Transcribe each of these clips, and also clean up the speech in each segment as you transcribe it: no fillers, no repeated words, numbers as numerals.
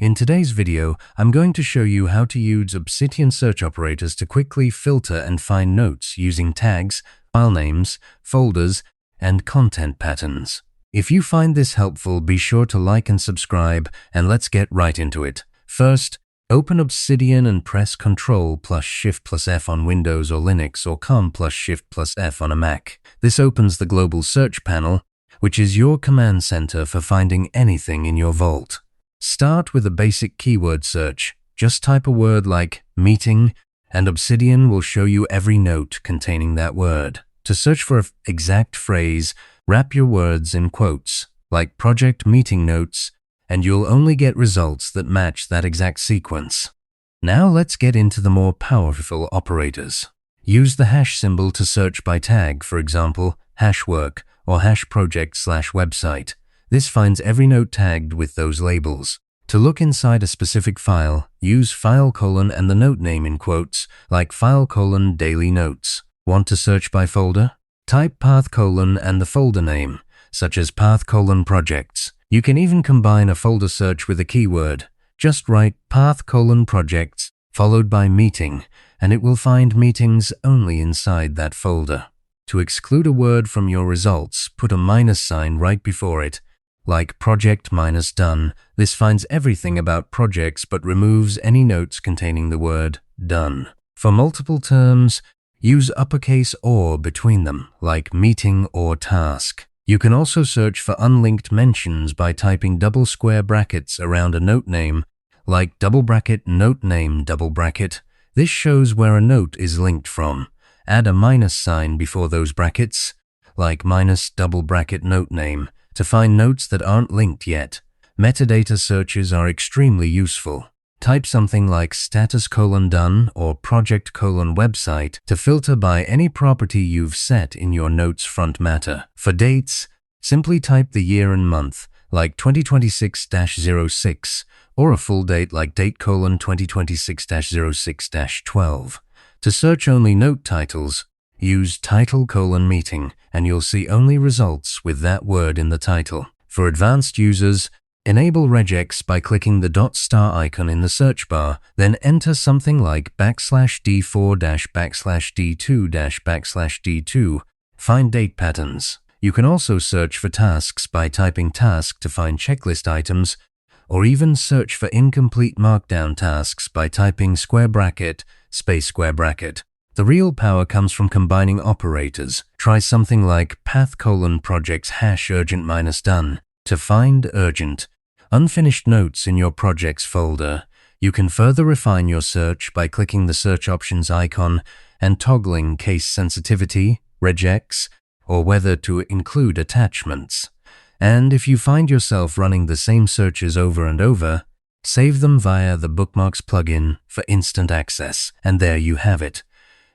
In today's video, I'm going to show you how to use Obsidian search operators to quickly filter and find notes using tags, file names, folders, and content patterns. If you find this helpful, be sure to like and subscribe, and let's get right into it. First, open Obsidian and press Ctrl plus Shift plus F on Windows or Linux, or Comm plus Shift plus F on a Mac. This opens the global search panel, which is your command center for finding anything in your vault. Start with a basic keyword search. Just type a word like meeting, and Obsidian will show you every note containing that word. To search for an exact phrase, wrap your words in quotes, like project meeting notes, and you'll only get results that match that exact sequence. Now let's get into the more powerful operators. Use the hash symbol to search by tag, for example, hashwork or hashproject/website. This finds every note tagged with those labels. To look inside a specific file, use file : and the note name in quotes, like file : daily notes. Want to search by folder? Type path : and the folder name, such as path : projects. You can even combine a folder search with a keyword. Just write path : projects followed by meeting, and it will find meetings only inside that folder. To exclude a word from your results, put a minus sign right before it, like project - done. This finds everything about projects but removes any notes containing the word done. For multiple terms, use uppercase or between them, like meeting or task. You can also search for unlinked mentions by typing double square brackets around a note name, like double bracket note name double bracket. This shows where a note is linked from. Add a minus sign before those brackets, like minus double bracket note name, to find notes that aren't linked yet. Metadata searches are extremely useful. Type something like status : done or project : website to filter by any property you've set in your notes front matter. For dates, simply type the year and month, like 2026-06, or a full date like date : 2026-06-12. To search only note titles, use title : meeting, and you'll see only results with that word in the title. For advanced users, enable regex by clicking the ** icon in the search bar, then enter something like \d4-\d2-\d2. Find date patterns. You can also search for tasks by typing task to find checklist items, or even search for incomplete markdown tasks by typing square bracket, space square bracket. The real power comes from combining operators. Try something like path : projects hash urgent - done to find urgent, unfinished notes in your projects folder. You can further refine your search by clicking the search options icon and toggling case sensitivity, regex, or whether to include attachments. And if you find yourself running the same searches over and over, save them via the Bookmarks plugin for instant access, and there you have it.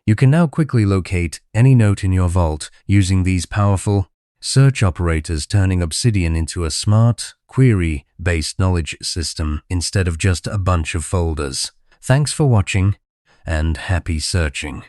You can now quickly locate any note in your vault using these powerful search operators, turning Obsidian into a smart, query-based knowledge system instead of just a bunch of folders. Thanks for watching, and happy searching.